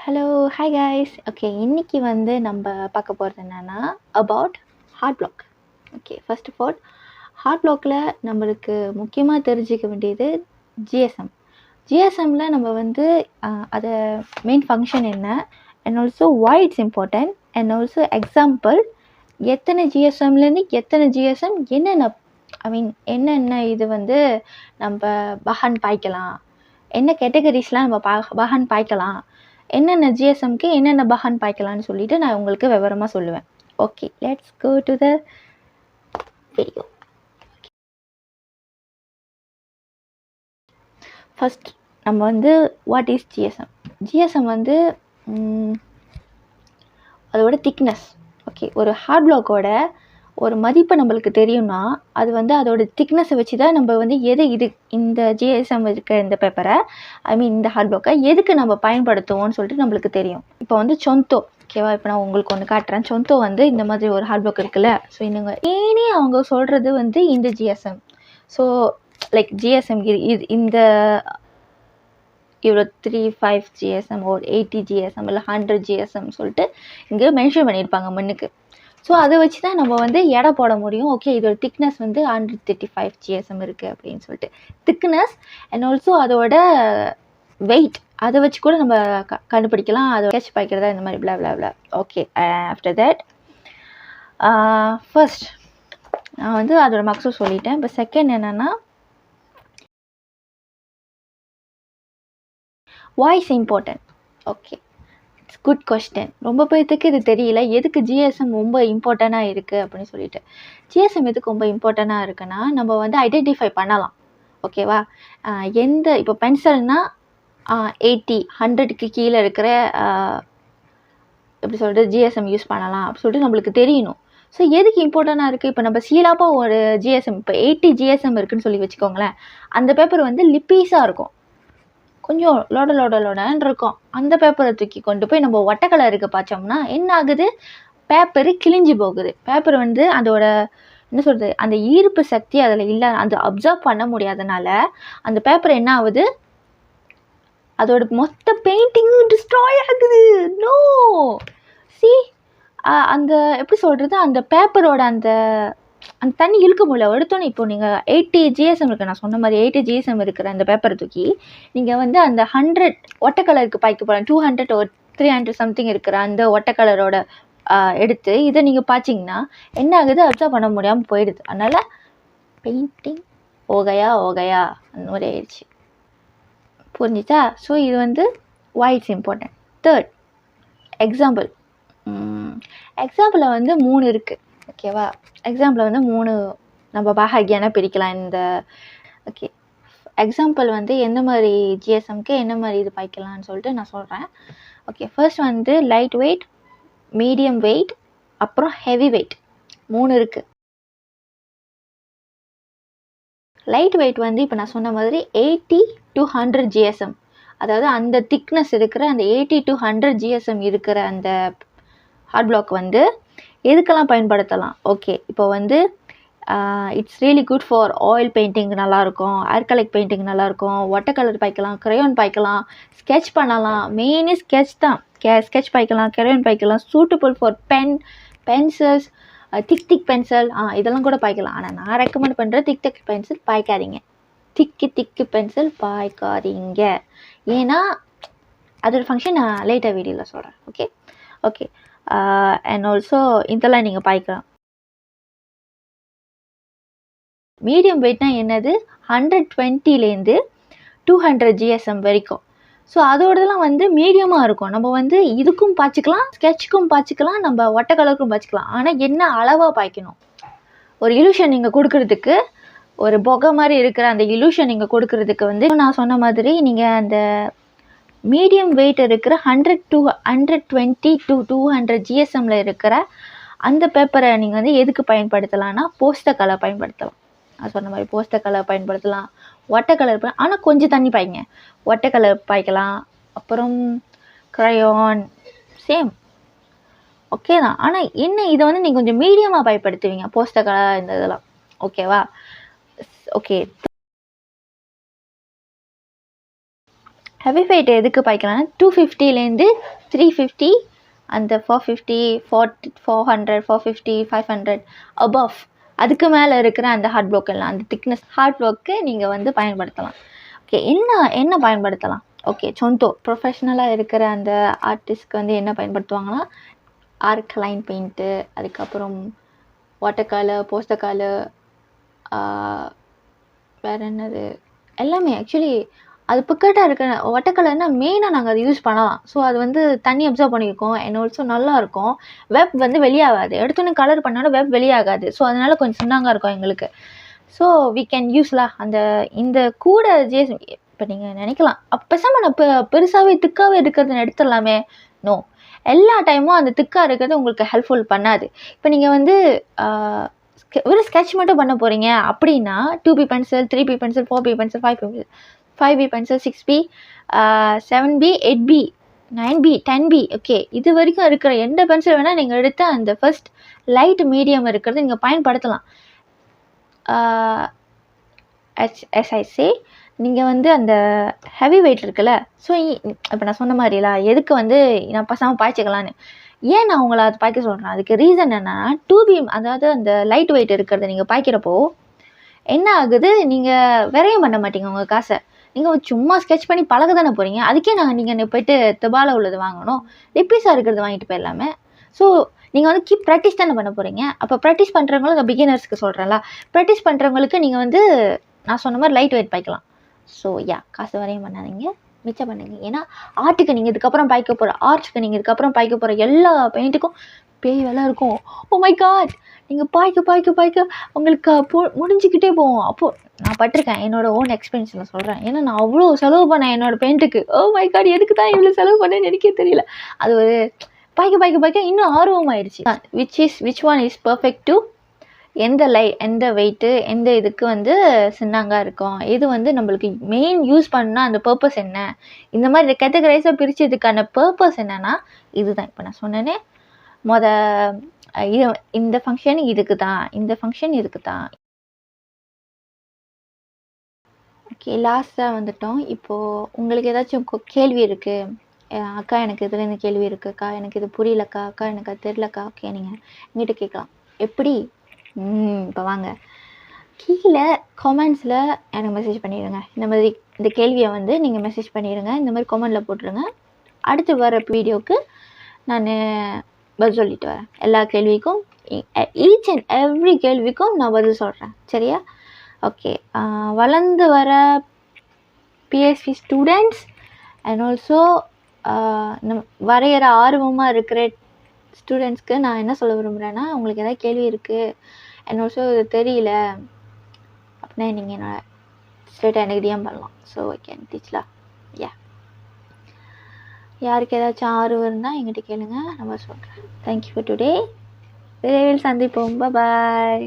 Hello, hi guys. Okay, இன்னைக்கு வந்து நம்ம பார்க்க போகிறது என்னென்னா about heart block. Okay, first of all heart பிளாக்ல நம்மளுக்கு முக்கியமாக தெரிஞ்சிக்க வேண்டியது ஜிஎஸ்எம். ஜிஎஸ்எம்மில் நம்ம வந்து அதை மெயின் ஃபங்க்ஷன் என்ன, and also why it's important, and also example எத்தனை ஜிஎஸ்எம்லேருந்து எத்தனை ஜிஎஸ்எம் என்னென்ன என்னென்ன இது வந்து நம்ம பஹான் பாய்க்கலாம், என்ன கேட்டகரிஸ்லாம் நம்ம பஹான் பாய்க்கலாம், என்னென்ன ஜிஎஸ்எம்க்கு என்னென்ன பஹான் பாய்க்கலான்னு சொல்லிட்டு நான் உங்களுக்கு விவரமாக சொல்லுவேன். Okay, let's go to the video. First நம்ம வந்து வாட் இஸ் ஜிஎஸ்எம். ஜிஎஸ்எம் வந்து அதோட திக்னஸ். ஓகே, ஒரு ஹார்ட் பிளாக்கோட ஒரு மதிப்பை நம்மளுக்கு தெரியும்னா அது வந்து அதோட திக்னஸை வச்சு தான் நம்ம வந்து இந்த ஜிஎஸ்எம் இருக்கிற இந்த பேப்பரை இந்த ஹார்ட் பிளாக்கை எதுக்கு நம்ம பயன்படுத்துவோம்னு சொல்லிட்டு நம்மளுக்கு தெரியும். இப்போ வந்து சொந்தோ, ஓகேவா, இப்போ நான் உங்களுக்கு ஒன்று காட்டுறேன். சொந்தோ வந்து இந்த மாதிரி ஒரு ஹார்ட் பிளாக் இருக்குல்ல. ஸோ ஏனே அவங்க சொல்கிறது வந்து இந்த ஜிஎஸ்எம். ஸோ லைக் ஜிஎஸ்எம் இந்த இவ்வளோ 35 ஜிஎஸ்எம் ஒரு 80 ஜிஎஸ்எம் இல்லை 100 ஜிஎஸ்எம் சொல்லிட்டு இங்கே மென்ஷன் பண்ணியிருப்பாங்க முன்னுக்கு. ஸோ அதை வச்சு தான் நம்ம வந்து எடை போட முடியும். ஓகே, இதோட திக்னஸ் வந்து 135 ஜிஎஸ்எம் இருக்குது அப்படின்னு சொல்லிட்டு திக்னஸ், அண்ட் ஆல்சோ அதோட வெயிட் அதை வச்சு கூட நம்ம கண்டுபிடிக்கலாம். அதை ஸ்கெட்ச் பாய்க்கிறதா இந்த மாதிரி பிளா. ஓகே, ஆஃப்டர் தட் ஃபர்ஸ்ட் நான் வந்து அதோட மார்க்ஸும் சொல்லிட்டேன். இப்போ செகண்ட் என்னென்னா voice important. Okay, it's good question. ரொம்ப பேர்த்துக்கு இது தெரியல, எதுக்கு ஜிஎஸ்எம் ரொம்ப இம்பார்ட்டண்ட்டாக இருக்குது அப்படின்னு சொல்லிட்டு. ஜிஎஸ்எம் எதுக்கு ரொம்ப இம்பார்ட்டண்ட்டாக இருக்குன்னா நம்ம வந்து ஐடென்டிஃபை பண்ணலாம். ஓகேவா, இப்போ பென்சில்னால் 80 100க்கு கீழே இருக்கிற எப்படி சொல்கிறது ஜிஎஸ்எம் யூஸ் பண்ணலாம் அப்படின்னு சொல்லிட்டு நம்மளுக்கு தெரியணும். ஸோ எதுக்கு இம்பார்ட்டண்ட்டாக இருக்குது, இப்போ நம்ம சீலாப்பாக ஒரு ஜிஎஸ்எம் இப்போ 80 ஜிஎஸ்எம் இருக்குதுன்னு சொல்லி வச்சுக்கோங்களேன். அந்த பேப்பர் வந்து லிப்பீஸாக இருக்கும், கொஞ்சம் லோடன்னு இருக்கும். அந்த பேப்பரை தூக்கி கொண்டு போய் நம்ம ஒட்டை கலருக்கு பாய்ச்சோம்னா என்ன ஆகுது, பேப்பரு கிழிஞ்சு போகுது. பேப்பர் வந்து அதோட என்ன சொல்கிறது, அந்த ஈர்ப்பு சக்தி அதில் இல்லை, அந்த அப்சர்வ் பண்ண முடியாதனால அந்த பேப்பர் என்ன ஆகுது, அதோட மொத்த பெயிண்டிங்கும் டிஸ்ட்ராய் ஆகுது. நோ சி அந்த எப்படி சொல்கிறது, அந்த பேப்பரோட அந்த தண்ணி இழுக்க முடியல எடுத்தோன்னே. இப்போ நீங்கள் 80 ஜிஎஸ்எம் இருக்குது, நான் சொன்ன மாதிரி 80 ஜிஎஸ்எம் இருக்கிற அந்த பேப்பரை தூக்கி நீங்கள் வந்து அந்த 100 ஒட்டை கலருக்கு பாய்க்க போகலாம். 200 or 300 சம்திங் இருக்கிற அந்த ஒட்டை கலரோட எடுத்து இதை நீங்கள் பாய்ச்சிங்கன்னா என்ன ஆகுது, அப்சர்வ் பண்ண முடியாமல் போயிடுது. அதனால் பெயிண்டிங் ஓகையா அந்த மாதிரி ஆயிடுச்சு. புரிஞ்சிச்சா? ஸோ இது வந்து why இட்ஸ் இம்பார்ட்டன்ட். தேர்ட் எக்ஸாம்பிளில் வந்து 3 இருக்குது. ஓகேவா, எக்ஸாம்பிள் வந்து 3 நம்ம பாககியான பிரிக்கலாம் இந்த. ஓகே, எக்ஸாம்பிள் வந்து எந்த மாதிரி ஜிஎஸ்எம்க்கு என்ன மாதிரி இது பாய்க்கலாம்னு சொல்லிட்டு நான் சொல்கிறேன். ஓகே, ஃபர்ஸ்ட் வந்து லைட் வெயிட், மீடியம் வெயிட், அப்புறம் ஹெவி வெயிட் 3 இருக்குது. லைட் வெயிட் வந்து இப்போ நான் சொன்ன மாதிரி 80 to 100 ஜிஎஸ்எம், அதாவது அந்த திக்னஸ் இருக்கிற அந்த 80 to 100 ஜிஎஸ்எம் இருக்கிற அந்த ஹார்ட் பிளாக் வந்து எதுக்கெல்லாம் பயன்படுத்தலாம். ஓகே, இப்போ வந்து it's really good for oil painting, நல்லாயிருக்கும். ஆர்கலிக் பெயிண்டிங் நல்லாயிருக்கும். வாட்டர் கலர் பாய்க்கலாம், க்ரையான் பாய்க்கலாம், ஸ்கெட்ச் பண்ணலாம். மெயினே ஸ்கெட்ச் தான். ஸ்கெட்ச் பாய்க்கலாம், க்ரையான் பாய்க்கலாம். Suitable for pencils, thick pencil இதெல்லாம் கூட பாய்க்கலாம். ஆனால் நான் ரெக்கமெண்ட் பண்ணுற திக் பென்சில் பாய்க்காதீங்க. திக்கு பென்சில் பாய்க்காதீங்க. ஏன்னா அதோட ஃபங்க்ஷன் நான் லேட்டாக வீடியோவில் சொல்கிறேன். ஓகே அண்ட் ஆல்சோ இதெல்லாம் நீங்கள் பாய்க்கலாம். மீடியம் வெயிட்னா என்னது, 120லேருந்து 200 ஜிஎஸ்எம் வரைக்கும். ஸோ அதோடதெல்லாம் வந்து மீடியமாக இருக்கும். நம்ம வந்து இதுக்கும் பாய்ச்சிக்கலாம், ஸ்கெட்சுக்கும் பாய்ச்சிக்கலாம், நம்ம ஒட்டை கலருக்கும் பாய்ச்சிக்கலாம். ஆனால் என்ன அளவாக பாய்க்கணும், ஒரு இலூஷன் நீங்கள் கொடுக்கறதுக்கு, ஒரு புகை மாதிரி இருக்கிற அந்த இலூஷன் நீங்கள் கொடுக்கறதுக்கு வந்து நான் சொன்ன மாதிரி நீங்கள் அந்த மீடியம் வெயிட் இருக்கிற 120 to 200 ஜிஎஸ்எம்மில் இருக்கிற அந்த பேப்பரை நீங்கள் வந்து எதுக்கு பயன்படுத்தலாம்னா போஸ்டர் கலர் பயன்படுத்தலாம். நான் சொன்ன மாதிரி போஸ்டர் கலர் பயன்படுத்தலாம், ஒட்டை கலர் ஆனால் கொஞ்சம் தண்ணி பாய்ங்க. ஒட்டை கலர் பாய்க்கலாம், அப்புறம் க்ரையான் சேம் ஓகே தான். ஆனால் என்ன இதை வந்து நீங்கள் கொஞ்சம் மீடியமாக பயன்படுத்துவீங்க, போஸ்டர் கலர் இந்த இதெல்லாம். ஓகேவா, ஓகே ஹெவி வெயிட் எதுக்கு பாய்க்கலாம்னா 250லேருந்து 350 அந்த 450 400 450 500 அபவ் அதுக்கு மேலே இருக்கிற அந்த ஹார்ட் ப்ளாக் எல்லாம் அந்த திக்னஸ் ஹார்ட் ப்ளாக்கு நீங்கள் வந்து பயன்படுத்தலாம். ஓகே, என்ன பயன்படுத்தலாம்? ஓகே, சொந்தோ ப்ரொஃபஷ்னலாக இருக்கிற அந்த ஆர்டிஸ்ட்க்கு வந்து என்ன பயன்படுத்துவாங்கன்னா ஆர்க்லைன் பெயிண்ட்டு, அதுக்கப்புறம் வாட்டர் கலர், போஸ்டர் கலர், வேறு என்னது எல்லாமே. ஆக்சுவலி அது பிக்கட்டாக இருக்கிற வாட்டர் கலர்னால் மெயினாக நாங்கள் அதை யூஸ் பண்ணலாம். ஸோ அது வந்து தண்ணி அப்சர்வ் பண்ணியிருக்கோம் அண்ட் ஆல்சோ நல்லாயிருக்கும். வெப் வந்து வெளியாகாது, எடுத்தோன்னே கலர் பண்ணாலும் வெப் வெளியாகாது. ஸோ அதனால் கொஞ்சம் சின்னதாக இருக்கும் எங்களுக்கு. ஸோ வி கேன் யூஸ்லாம் அந்த இந்த கூட ஜிஎஸ்எம். இப்போ நீங்கள் நினைக்கலாம் பேசாமல் நான் பெருசாகவே திக்காகவே இருக்கிறது எடுத்துடலாமே. நோ, எல்லா டைமும் அந்த திக்காக இருக்கிறது உங்களுக்கு ஹெல்ப்ஃபுல் பண்ணாது. இப்போ நீங்கள் வந்து ஒரு ஸ்கெட்ச் மட்டும் பண்ண போகிறீங்க அப்படின்னா 2B pencil, 3B pencil, 4B pencil, 5B pencil, 6B, 7B, 8B, 9B, 10B, okay, இது வரைக்கும் இருக்கிற எந்த பென்சில் வேணால் நீங்கள் எடுத்து அந்த ஃபர்ஸ்ட் லைட் மீடியம் இருக்கிறது நீங்கள் பயன்படுத்தலாம். எஸ்ஐசி நீங்கள் வந்து அந்த ஹெவி வெயிட் இருக்குல்ல, ஸோ இப்போ நான் சொன்ன மாதிரிலாம் எதுக்கு வந்து நான் பசாமல் பாய்ச்சிக்கலான்னு ஏன் நான் உங்களை அது பாய்க்க சொல்கிறேன், அதுக்கு ரீசன் என்னென்னா 2B அதாவது அந்த லைட் வெயிட் இருக்கிறத நீங்கள் பாய்க்கிறப்போ என்ன ஆகுது, நீங்கள் விரையும் பண்ண மாட்டீங்க உங்கள் காசை. நீங்கள் சும்மா ஸ்கெட்ச் பண்ணி பழக தானே போகிறீங்க. அதுக்கே நீங்கள் போய்ட்டு தபால உள்ளது வாங்கணும், லிப்பீஸாக இருக்கிறது வாங்கிட்டு போயிடலாமே. ஸோ நீங்கள் வந்து ப்ராக்டிஸ் தானே பண்ண போகிறீங்க. அப்போ ப்ராக்டிஸ் பண்ணுறவங்களும் அந்த பிகினர்ஸ்க்கு சொல்கிறேன்ல, ப்ராக்டிஸ் பண்ணுறவங்களுக்கு நீங்கள் வந்து நான் சொன்ன மாதிரி லைட் வெயிட் பாய்க்கலாம். ஸோ காசு வரையும் பண்ணாதீங்க, மிச்சம் பண்ணுங்க. ஏன்னா ஆர்ட்டுக்கு நீங்கள் இதுக்கப்புறம் பாய்க்க போகிற எல்லா பெயிண்ட்டுக்கும் பேய் வேலை இருக்கும். ஓ மை காட், நீங்கள் பாய்க்க உங்களுக்கு முடிஞ்சுக்கிட்டே போவோம். அப்போது நான் பட்டிருக்கேன், என்னோட ஓன் எக்ஸ்பீரியன்ஸில் சொல்கிறேன். ஏன்னா நான் அவ்வளோ செலவு பண்ணேன் என்னோடய பெயிண்ட்டுக்கு. ஓ மை காட், எதுக்கு தான் இவ்வளோ செலவு பண்ணேன்னு எனக்கே தெரியல. அது ஒரு பாய்க்க இன்னும் ஆர்வமாயிடுச்சு. Which one is perfect to எந்த வெயிட்டு எந்த இதுக்கு வந்து சின்னங்காக இருக்கும், இது வந்து நம்மளுக்கு மெயின் யூஸ் பண்ணால் அந்த பர்பஸ் என்ன, இந்த மாதிரி கேட்டகரைஸாக பிரித்ததுக்கான பர்பஸ் என்னன்னா இதுதான். இப்போ நான் சொன்னேனே இது இந்த ஃபங்க்ஷன் இதுக்கு தான், இந்த ஃபங்க்ஷன் இதுக்கு தான். ஓகே, லாஸ்ட்டாக வந்துட்டோம். இப்போது உங்களுக்கு ஏதாச்சும் கேள்வி இருக்குது, அக்கா எனக்கு இதுலேருந்து கேள்வி இருக்குக்கா, எனக்கு இது புரியலக்கா, அக்கா எனக்கு அது தெரிலக்கா, ஓகே நீங்கள் எங்கிட்ட கேட்கலாம். எப்படி? இப்போ வாங்க, கீழே கமெண்ட்ஸில் எனக்கு மெசேஜ் பண்ணிடுங்க. இந்த மாதிரி இந்த கேள்வியை வந்து நீங்கள் மெசேஜ் பண்ணிடுங்க, இந்த மாதிரி கமெண்டில் போட்டுருங்க. அடுத்து வர வீடியோவுக்கு நான் பதில் சொல்லிட்டு வரேன். எல்லா கேள்விக்கும் ஈச் அண்ட் எவ்ரி கேள்விக்கும் நான் பதில் சொல்கிறேன், சரியா? ஓகே, வளர்ந்து வர பிஎஸ்சி ஸ்டூடெண்ட்ஸ் அண்ட் ஆல்சோ வரைகிற ஆர்வமாக இருக்கிற ஸ்டூடெண்ட்ஸ்க்கு நான் என்ன சொல்ல விரும்புகிறேன்னா, உங்களுக்கு எதாவது கேள்வி இருக்குது அண்ட் ஆல்சோ இது தெரியல அப்படின்னா நீங்கள் என்னோட ஸ்ட்ரெயிட்டாக எனக்கு டிஎம் பண்ணலாம். ஸோ ஓகே, டீச்லாம் யாருக்கு ஏதாச்சும் ஆர்வம் இருந்தால் எங்கிட்ட கேளுங்க, நம்ம சொல்கிறேன். Thank you for today. விரைவில் சந்திப்போம். பாய்.